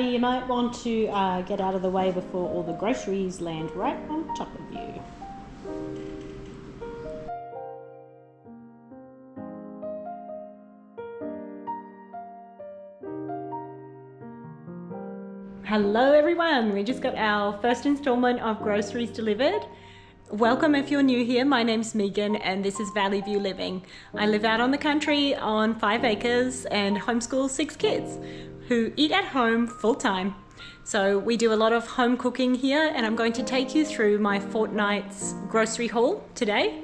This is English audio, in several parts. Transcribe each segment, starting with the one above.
buddy, you might want to get out of the way before all the groceries land right on top of you. Hello everyone, we just got our first installment of groceries delivered. Welcome if you're new here. My name's Megan and this is Valley View Living. I live out on the country on 5 acres and homeschool 6 kids who eat at home full time. So we do a lot of home cooking here, and I'm going to take you through my fortnight's grocery haul today.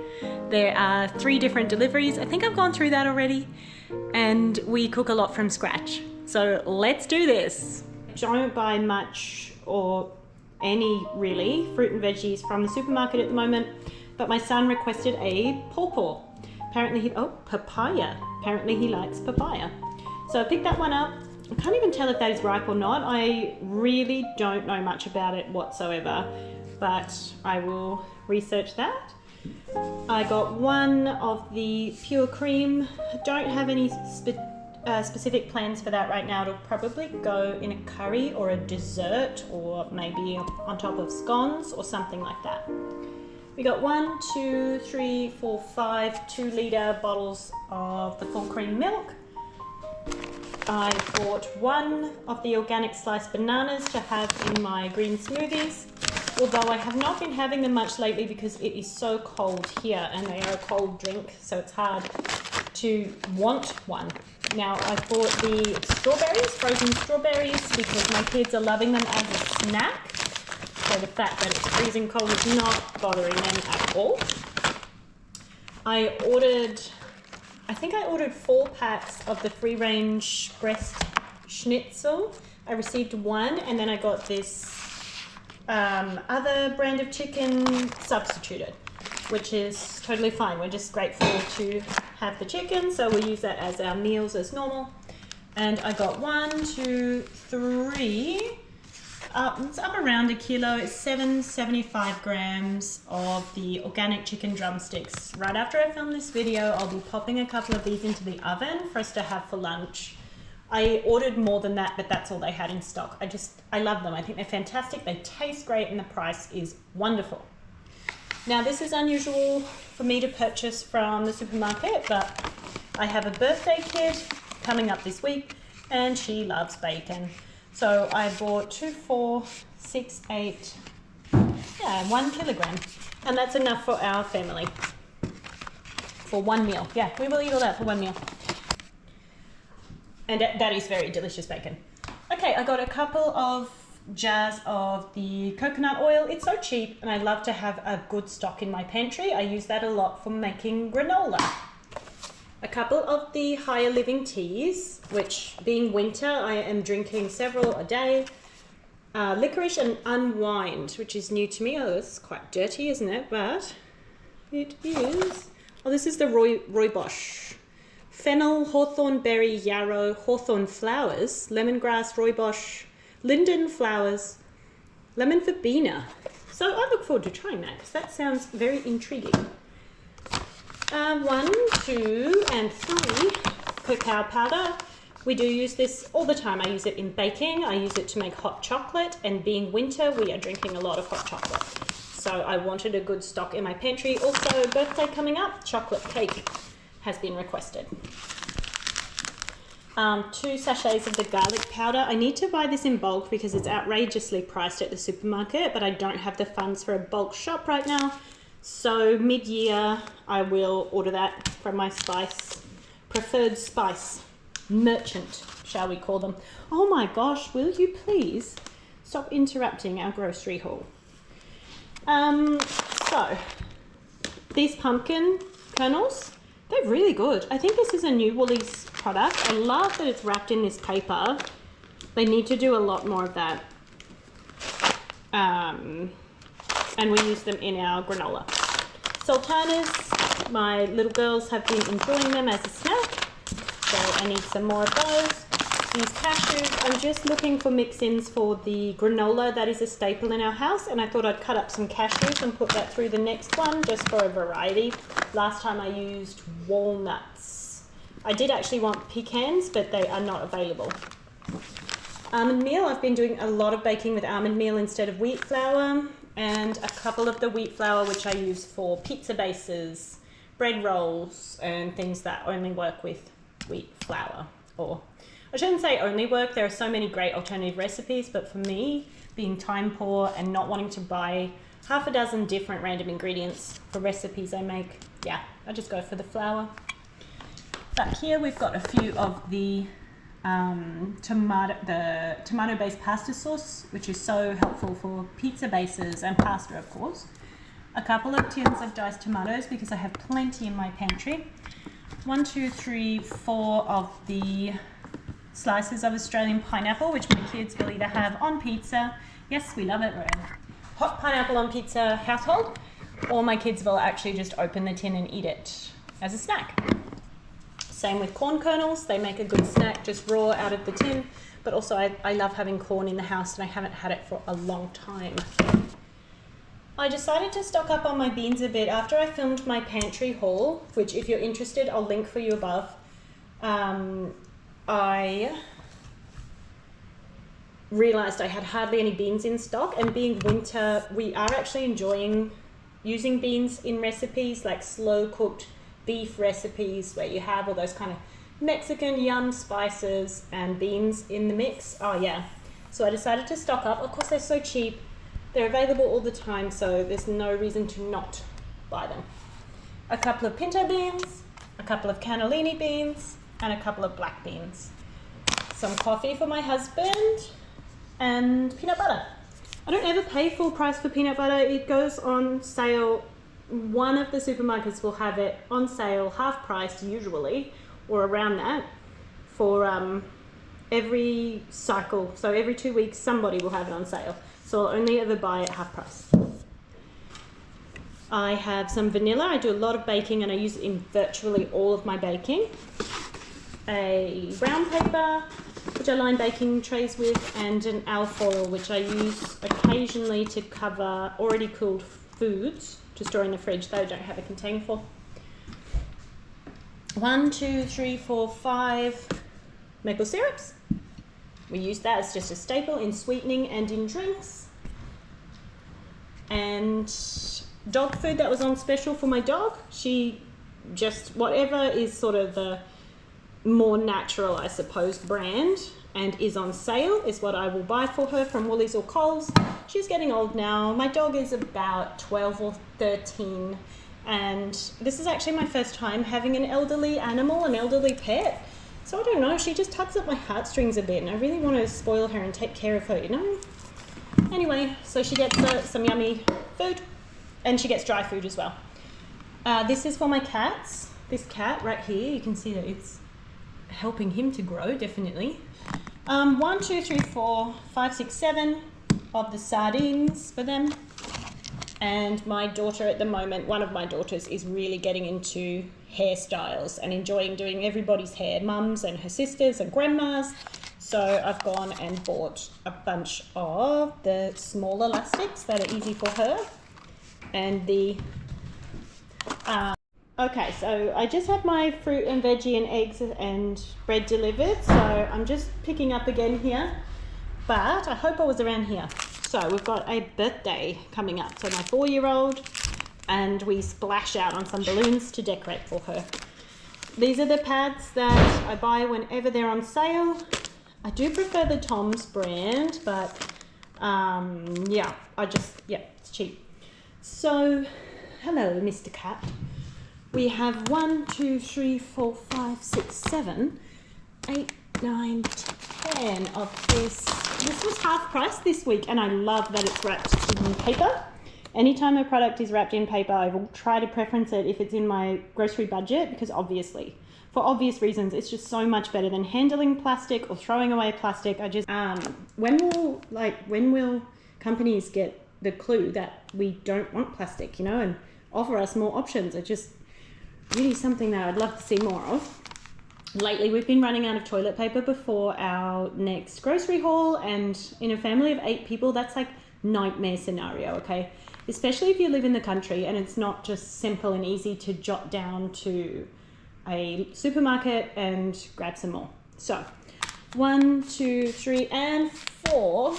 There are 3 different deliveries. I think I've gone through that already, and we cook a lot from scratch. So let's do this. Don't buy much or any really fruit and veggies from the supermarket at the moment, but my son requested a pawpaw. Apparently papaya. Apparently he likes papaya. So I picked that one up. I can't even tell if that is ripe or not. I really don't know much about it whatsoever, but I will research that. I got one of the pure cream. I don't have any specific plans for that right now. It'll probably go in a curry or a dessert, or maybe on top of scones or something like that. We got 1, 2, 3, 4, 5 2-litre bottles of the full cream milk. I bought 1 of the organic sliced bananas to have in my green smoothies, although I have not been having them much lately because it is so cold here and they are a cold drink, so it's hard to want one. Now I've bought the strawberries, frozen strawberries, because my kids are loving them as a snack. So the fact that it's freezing cold is not bothering them at all. I think I ordered 4 packs of the free-range breast schnitzel. I received 1, and then I got this other brand of chicken substituted, which is totally fine. We're just grateful to have the chicken, so we'll use that as our meals as normal. And I got 1, 2, 3, it's up around a kilo. It's 775 grams of the organic chicken drumsticks. Right after I film this video, I'll be popping a couple of these into the oven for us to have for lunch. I ordered more than that, but that's all they had in stock. I love them. I think they're fantastic. They taste great and the price is wonderful. Now this is unusual for me to purchase from the supermarket, but I have a birthday kid coming up this week and she loves bacon. So I bought 2, 4, 6, 8, 1 kilogram. And that's enough for our family. For 1 meal. Yeah, we will eat all that for 1 meal. And that is very delicious bacon. Okay, I got a couple of jars of the coconut oil. It's so cheap and I love to have a good stock in my pantry. I use that a lot for making granola. A couple of the higher living teas, which being winter I am drinking several a day. Licorice and unwind, which is new to me. Oh, it's quite dirty, isn't it? But it is. Oh, this is the rooibos. Fennel, hawthorn berry, yarrow, hawthorn flowers, lemongrass, rooibos, linden flowers, lemon verbena. So I look forward to trying that because that sounds very intriguing. 1, 2, and 3 cacao powder. We do use this all the time. I use it in baking. I use it to make hot chocolate, and being winter, we are drinking a lot of hot chocolate. So I wanted a good stock in my pantry. Also, birthday coming up, chocolate cake has been requested. 2 sachets of the garlic powder. I need to buy this in bulk because it's outrageously priced at the supermarket, but I don't have the funds for a bulk shop right now. So mid-year, I will order that from my preferred spice merchant, shall we call them. Oh my gosh, will you please stop interrupting our grocery haul? So these pumpkin kernels, they're really good. I think this is a new Woolies product. I love that it's wrapped in this paper. They need to do a lot more of that. And we use them in our granola. Sultanas, my little girls have been enjoying them as a snack, so I need some more of those. These cashews, I'm just looking for mix-ins for the granola. That is a staple in our house, and I thought I'd cut up some cashews and put that through the next one just for a variety. Last time I used walnuts. I did actually want pecans, but they are not available. Almond meal, I've been doing a lot of baking with almond meal instead of wheat flour, and a couple of the wheat flour which I use for pizza bases, bread rolls, and things that only work with wheat flour. Or I shouldn't say only work, there are so many great alternative recipes, but for me, being time poor and not wanting to buy half a dozen different random ingredients for recipes I make, yeah, I just go for the flour. Back here we've got a few of the tomato-based pasta sauce, which is so helpful for pizza bases and pasta, of course. A couple of tins of diced tomatoes because I have plenty in my pantry. 1, 2, 3, 4 of the slices of Australian pineapple, which my kids will either have on pizza. Yes, we love it. We're a hot pineapple on pizza household. Or my kids will actually just open the tin and eat it as a snack. Same with corn kernels, they make a good snack just raw out of the tin, but also I love having corn in the house and I haven't had it for a long time. I decided to stock up on my beans a bit after I filmed my pantry haul, which if you're interested, I'll link for you above. I realized I had hardly any beans in stock, and being winter, we are actually enjoying using beans in recipes like slow cooked beef recipes where you have all those kind of Mexican yum spices and beans in the mix. Oh yeah. So I decided to stock up. Of course, they're so cheap. They're available all the time, so there's no reason to not buy them. A couple of pinto beans, a couple of cannellini beans, and a couple of black beans. Some coffee for my husband, and peanut butter. I don't ever pay full price for peanut butter. It goes on sale. One of the supermarkets will have it on sale, half price usually, or around that, for every cycle. So every 2 weeks, somebody will have it on sale. So I'll only ever buy it half price. I have some vanilla. I do a lot of baking and I use it in virtually all of my baking. A brown paper, which I line baking trays with, and an alfoil, which I use occasionally to cover already cooled foods to store in the fridge that I don't have a container for. 1, 2, 3, 4, 5 maple syrups. We use that as just a staple in sweetening and in drinks. And dog food that was on special for my dog. She just, whatever is sort of the more natural, I suppose, brand and is on sale is what I will buy for her from Woolies or Coles. She's getting old now. My dog is about 12 or 13, and this is actually my first time having an elderly animal, an elderly pet. So I don't know, she just tugs at my heartstrings a bit, and I really want to spoil her and take care of her, you know? Anyway, so she gets some yummy food, and she gets dry food as well. This is for my cats. This cat right here, you can see that it's helping him to grow, definitely. 1, 2, 3, 4, 5, 6, 7 of the sardines for them. And my daughter at the moment, one of my daughters, is really getting into hairstyles and enjoying doing everybody's hair, mums and her sisters and grandmas. So I've gone and bought a bunch of the small elastics that are easy for her. And the okay, so I just had my fruit and veggie and eggs and bread delivered, so I'm just picking up again here, but I hope I was around here. So we've got a birthday coming up, so my 4-year-old, and we splash out on some balloons to decorate for her. These are the pads that I buy whenever they're on sale. I do prefer the Tom's brand, but yeah, it's cheap. So, hello, Mr. Cat. We have 1, 2, 3, 4, 5, 6, 7, 8, 9, 10 of this. This was half price this week, and I love that it's wrapped in paper. Anytime a product is wrapped in paper, I will try to preference it if it's in my grocery budget, because obviously, for obvious reasons, it's just so much better than handling plastic or throwing away plastic. I just, when will companies get the clue that we don't want plastic, you know, and offer us more options? It's just really something that I'd love to see more of. Lately, we've been running out of toilet paper before our next grocery haul, and in a family of 8 people, that's like nightmare scenario, okay? Especially if you live in the country and it's not just simple and easy to jot down to a supermarket and grab some more. So 1, 2, 3, and 4.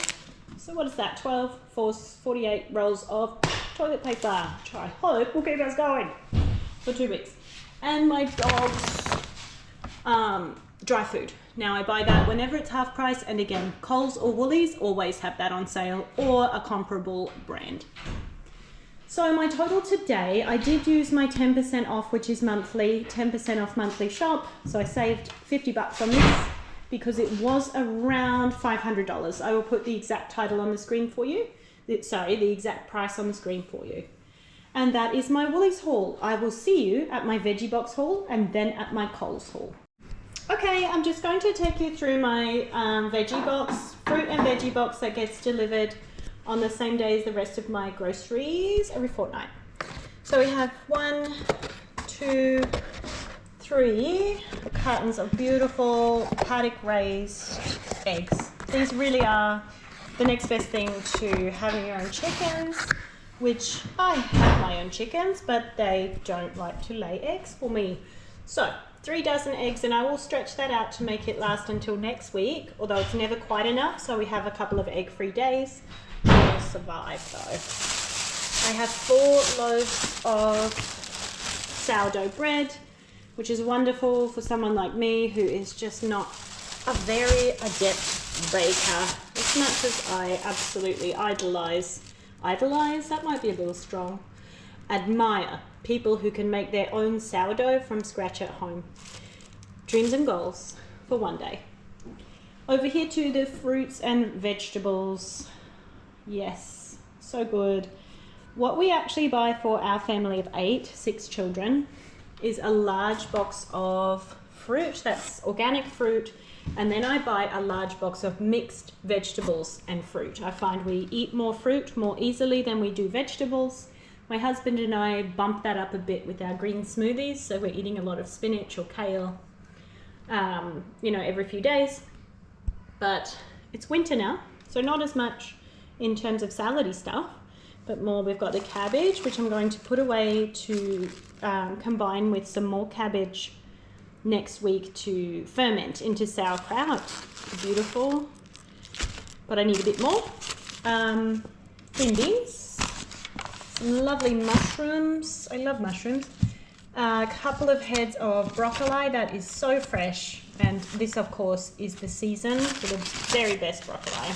So what is that? 12, 4, 48 rolls of toilet paper, which I hope will keep us going for 2 weeks. And my dog's dry food. Now I buy that whenever it's half price, and again, Coles or Woolies always have that on sale, or a comparable brand. So my total today, I did use my 10% off, which is monthly, 10% off monthly shop. So I saved 50 bucks on this because it was around $500. I will put the exact title on the screen for you. Sorry, the exact price on the screen for you. And that is my Woolies haul. I will see you at my Veggie Box haul and then at my Coles haul. Okay, I'm just going to take you through my Veggie Box, fruit and veggie box that gets delivered on the same day as the rest of my groceries every fortnight. So we have 1, 2, 3 cartons of beautiful paddock raised eggs. These really are the next best thing to having your own chickens, which I have my own chickens, but they don't like to lay eggs for me. So 3 dozen eggs, and I will stretch that out to make it last until next week, although it's never quite enough, so we have a couple of egg-free days. We'll survive though. I have 4 loaves of sourdough bread, which is wonderful for someone like me who is just not a very adept baker, as much as I absolutely idolize, that might be a little strong, admire people who can make their own sourdough from scratch at home. Dreams and goals for one day. Over here too, the fruits and vegetables. Yes, so good. What we actually buy for our family of 6 children, is a large box of fruit, that's organic fruit, and then I buy a large box of mixed vegetables and fruit. I find we eat more fruit more easily than we do vegetables. My husband and I bump that up a bit with our green smoothies, so we're eating a lot of spinach or kale, every few days. But it's winter now, so not as much in terms of salady stuff, but more we've got the cabbage, which I'm going to put away to combine with some more cabbage next week to ferment into sauerkraut. Beautiful, but I need a bit more. Green beans, some lovely mushrooms. I love mushrooms. A couple of heads of broccoli that is so fresh, and this of course is the season for the very best broccoli.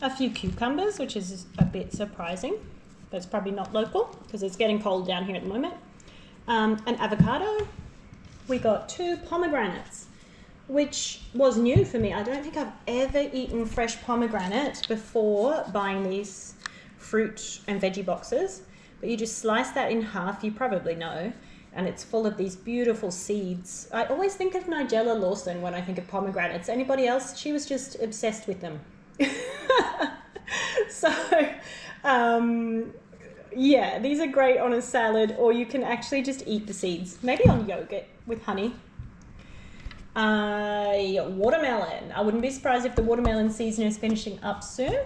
A few cucumbers, which is a bit surprising. That's probably not local because it's getting cold down here at the moment. An avocado. We got 2 pomegranates, which was new for me. I don't think I've ever eaten fresh pomegranate before buying these fruit and veggie boxes. But you just slice that in half, you probably know, and it's full of these beautiful seeds. I always think of Nigella Lawson when I think of pomegranates. Anybody else? She was just obsessed with them. So, yeah, these are great on a salad, or you can actually just eat the seeds. Maybe on yogurt with honey. Watermelon. I wouldn't be surprised if the watermelon season is finishing up soon,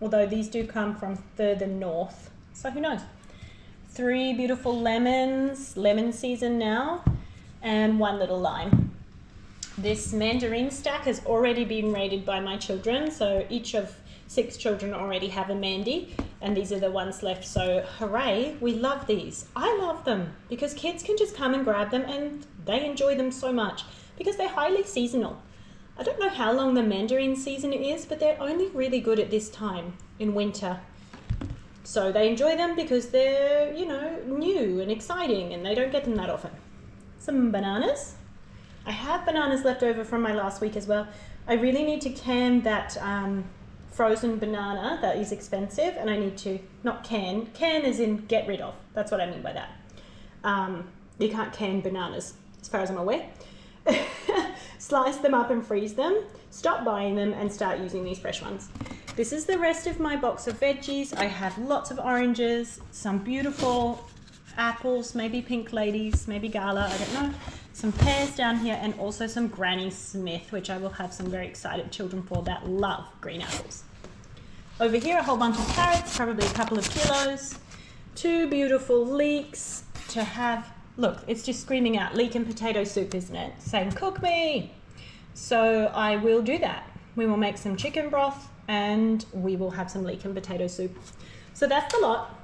although these do come from further north, so who knows. 3 beautiful lemons, lemon season now, and 1 little lime. This mandarin stack has already been raided by my children, so each of 6 children already have a Mandy, and these are the ones left, so hooray, we love these. I love them because kids can just come and grab them and they enjoy them so much because they're highly seasonal. I don't know how long the mandarin season is, but they're only really good at this time in winter. So they enjoy them because they're, new and exciting, and they don't get them that often. Some bananas. I have bananas left over from my last week as well. I really need to can that frozen banana that is expensive, and I need to, not can as in get rid of. That's what I mean by that. You can't can bananas, as far as I'm aware. Slice them up and freeze them, stop buying them, and start using these fresh ones. This is the rest of my box of veggies. I have lots of oranges, some beautiful apples, maybe pink ladies, maybe gala, I don't know. Some pears down here, and also some Granny Smith, which I will have some very excited children for that love green apples. Over here, a whole bunch of carrots, probably a couple of kilos. 2 beautiful leeks to have. Look, it's just screaming out leek and potato soup, isn't it? Saying, cook me. So I will do that. We will make some chicken broth and we will have some leek and potato soup. So that's the lot.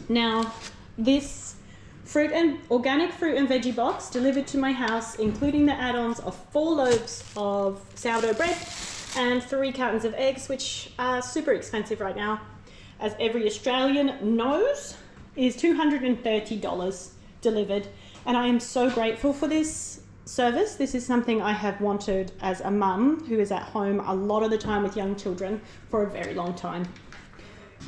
Now, this organic fruit and veggie box delivered to my house, including the add-ons of 4 loaves of sourdough bread and 3 cartons of eggs, which are super expensive right now, as every Australian knows, is $230 delivered. And I am so grateful for this service. This is something I have wanted as a mum who is at home a lot of the time with young children for a very long time.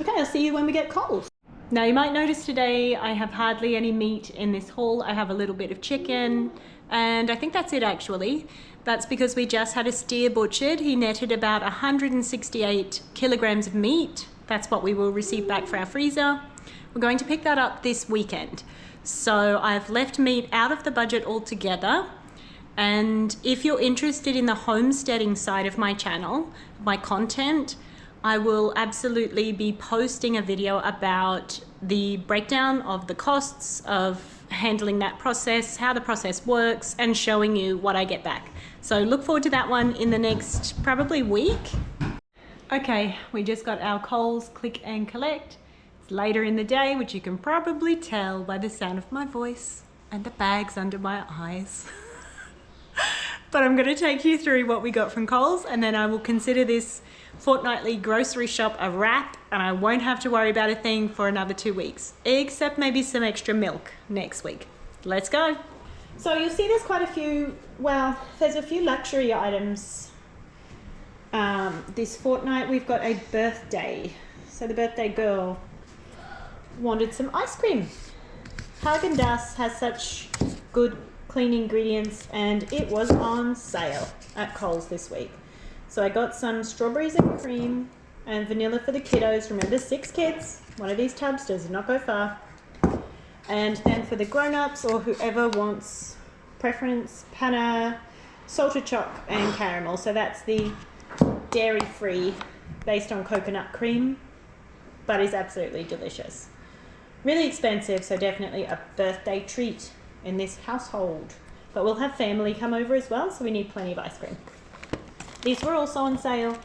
Okay, I'll see you when we get Coles. Now you might notice today I have hardly any meat in this haul. I have a little bit of chicken and I think that's it actually. That's because we just had a steer butchered. He netted about 168 kilograms of meat. That's what we will receive back for our freezer. We're going to pick that up this weekend. So I've left meat out of the budget altogether. And if you're interested in the homesteading side of my channel, my content, I will absolutely be posting a video about the breakdown of the costs of handling that process, how the process works, and showing you what I get back. So look forward to that one in the next probably week. Okay, we just got our Coles click and collect. It's later in the day, which you can probably tell by the sound of my voice and the bags under my eyes. But I'm going to take you through what we got from Coles, and then I will consider this fortnightly grocery shop a wrap, and I won't have to worry about a thing for another 2 weeks, except maybe some extra milk next week. Let's go. So you'll see there's quite a few, well, there's a few luxury items. This fortnight we've got a birthday. So the birthday girl wanted some ice cream. Häagen-Dazs has such good clean ingredients and it was on sale at Coles this week. So I got some strawberries and cream and vanilla for the kiddos. Remember, 6 kids. One of these tubs does not go far. And then for the grown-ups or whoever wants preference, panna, salted choc and caramel. So that's the dairy-free based on coconut cream, but is absolutely delicious. Really expensive, so definitely a birthday treat in this household. But we'll have family come over as well, so we need plenty of ice cream. These were also on sale,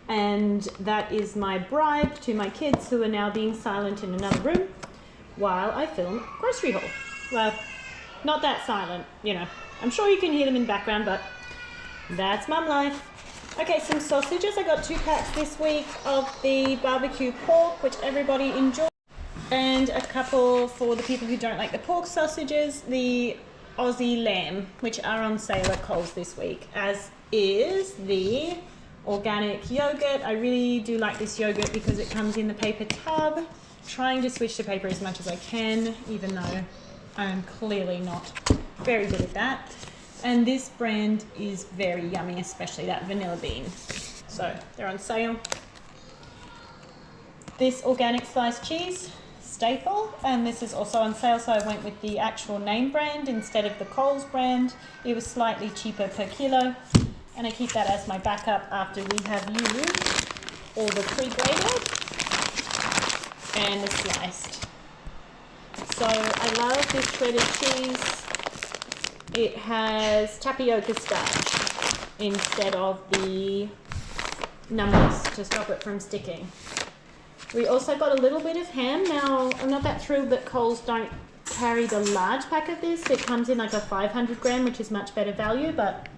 and that is my bribe to my kids who are now being silent in another room while I film grocery haul. Well, not that silent, you know. I'm sure you can hear them in the background, but that's mum life. Okay, some sausages. I got 2 packs this week of the barbecue pork, which everybody enjoys. And a couple for the people who don't like the pork sausages, the Aussie lamb, which are on sale at Coles this week, as is the organic yogurt. I really do like this yogurt because it comes in the paper tub. Trying to switch to paper as much as I can, even though I'm clearly not very good at that. And this brand is very yummy, especially that vanilla bean. So they're on sale. This organic sliced cheese, staple, and this is also on sale, so I went with the actual name brand instead of the Coles brand. It was slightly cheaper per kilo, and I keep that as my backup after we have used all the pre-graded and the sliced. So I love this shredded cheese. It has tapioca starch instead of the numbers to stop it from sticking. We also got a little bit of ham. Now, I'm not that thrilled that Coles don't carry the large pack of this. It comes in like a 500 gram, which is much better value, but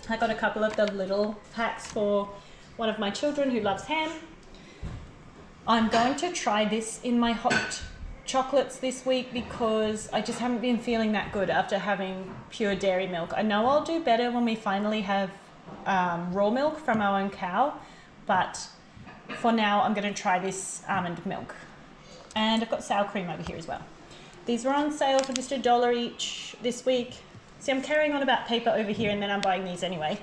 I got a couple of the little packs for one of my children who loves ham. I'm going to try this in my hot chocolates this week because I just haven't been feeling that good after having pure dairy milk. I know I'll do better when we finally have raw milk from our own cow, but for now I'm going to try this almond milk. And I've got sour cream over here as well. These were on sale for just $1 each this week. See, I'm carrying on about paper over here and then I'm buying these anyway.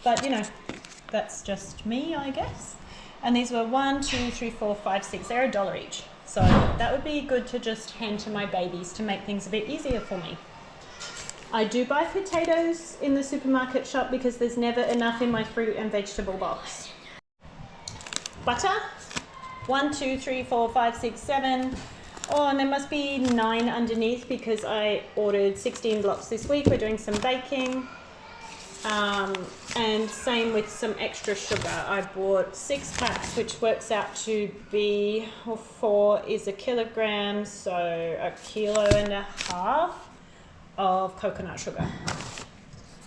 But you know, that's just me, I guess. And these were 1, 2, 3, 4, 5, 6. They're $1 each. So that would be good to just hand to my babies to make things a bit easier for me. I do buy potatoes in the supermarket shop because there's never enough in my fruit and vegetable box. Butter, 1, 2, 3, 4, 5, 6, 7. Oh, and there must be 9 underneath because I ordered 16 blocks this week. We're doing some baking. And same with some extra sugar. I bought 6 packs, which works out to be, 4 is a kilogram, so 1.5 kilos of coconut sugar.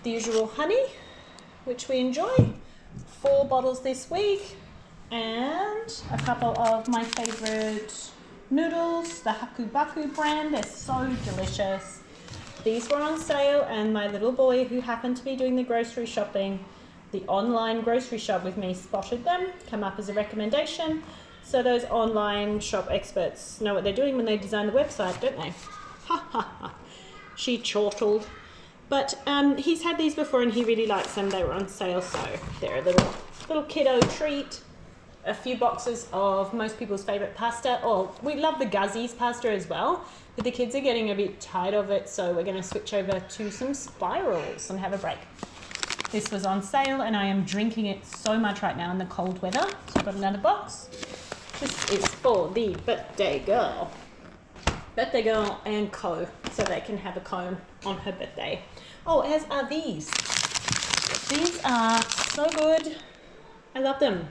The usual honey, which we enjoy, 4 bottles this week, and a couple of my favorite noodles, the Haku Baku brand. They're so delicious. These were on sale, and my little boy, who happened to be doing the grocery shopping, the online grocery shop with me, spotted them, come up as a recommendation. So those online shop experts know what they're doing when they design the website, don't they? Ha ha ha. She chortled. But he's had these before and he really likes them. They were on sale, so they're a little kiddo treat. A few boxes of most people's favourite pasta. Oh, we love the Guzzi's pasta as well, but the kids are getting a bit tired of it, so we're going to switch over to some spirals and have a break. This was on sale and I am drinking it so much right now in the cold weather. So I've got another box. This is for the birthday girl. Birthday girl and co, so they can have a cone on her birthday. Oh, as are these. These are so good. I love them.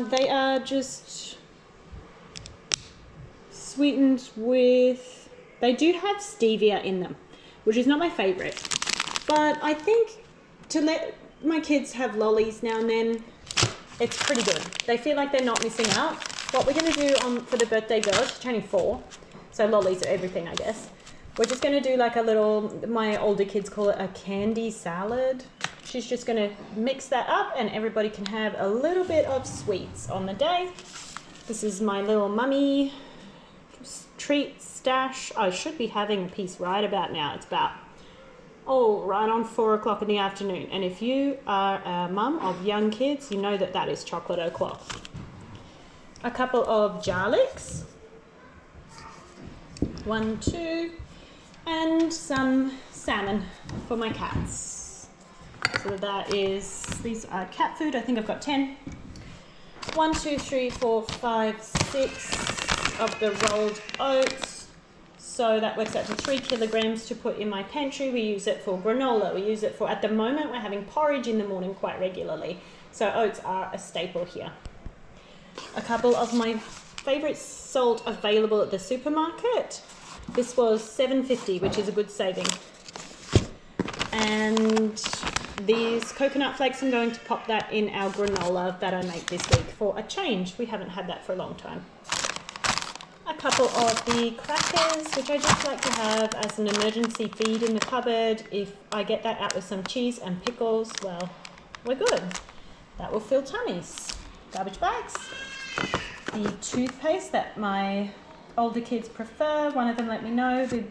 They are just sweetened with, they do have stevia in them, which is not my favorite, but I think to let my kids have lollies now and then, it's pretty good. They feel like they're not missing out. What we're going to do for the birthday girl, she's turning 4, so lollies are everything, I guess. We're just going to do like a little, my older kids call it a candy salad. She's just going to mix that up and everybody can have a little bit of sweets on the day. This is my little mummy treat stash. I should be having a piece right about now. It's about, right on 4 o'clock in the afternoon. And if you are a mum of young kids, you know that that is chocolate o'clock. A couple of garlics. 1, 2, and some salmon for my cats. So that is, these are cat food. I think I've got 10. 1, 2, 3, 4, 5, 6 of the rolled oats. So that works out to 3 kilograms to put in my pantry. We use it for granola. We use it for, at the moment, we're having porridge in the morning quite regularly. So oats are a staple here. A couple of my favorite salt available at the supermarket. This was $7.50, which is a good saving. And these coconut flakes, I'm going to pop that in our granola that I make this week for a change. We haven't had that for a long time. A couple of the crackers, which I just like to have as an emergency feed in the cupboard. If I get that out with some cheese and pickles, well, we're good. That will fill tummies. Garbage bags. The toothpaste that my older kids prefer. One of them let me know the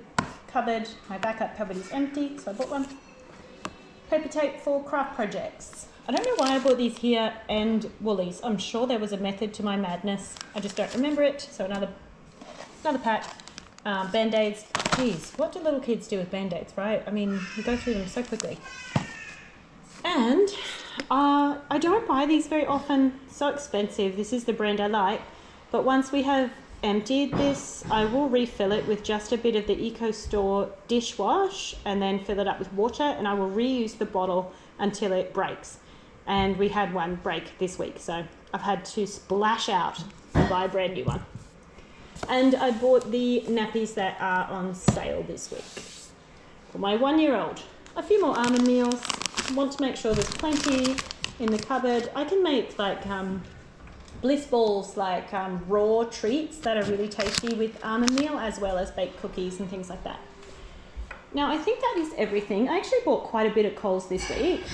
cupboard, my backup cupboard is empty, so I bought one. Paper tape for craft projects. I don't know why I bought these here and Woolies. I'm sure there was a method to my madness. I just don't remember it. So another pack. Band-Aids. Geez, what do little kids do with Band-Aids, right? I mean, you go through them so quickly. And I don't buy these very often. So expensive. This is the brand I like. But once we have emptied this, I will refill it with just a bit of the EcoStore dishwash and then fill it up with water, and I will reuse the bottle until it breaks. And we had one break this week, so I've had to splash out and buy a brand new one. And I bought the nappies that are on sale this week for my 1-year-old. A few more almond meals. Want to make sure there's plenty in the cupboard. I can make like bliss balls, like raw treats that are really tasty with almond meal, as well as baked cookies and things like that. Now I think that is everything. I actually bought quite a bit at Coles this week.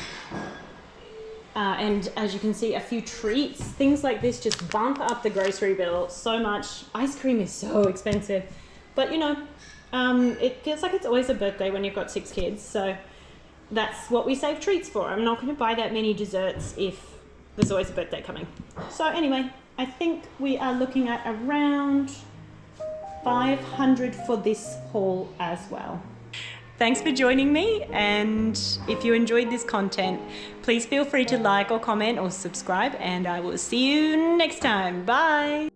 And as you can see, a few treats. Things like this just bump up the grocery bill so much. Ice cream is so expensive. But you know, it feels like it's always a birthday when you've got 6 kids. So that's what we save treats for. I'm not going to buy that many desserts if there's always a birthday coming. So anyway, I think we are looking at around $500 for this haul as well. Thanks for joining me, and if you enjoyed this content, please feel free to like or comment or subscribe, and I will see you next time. Bye!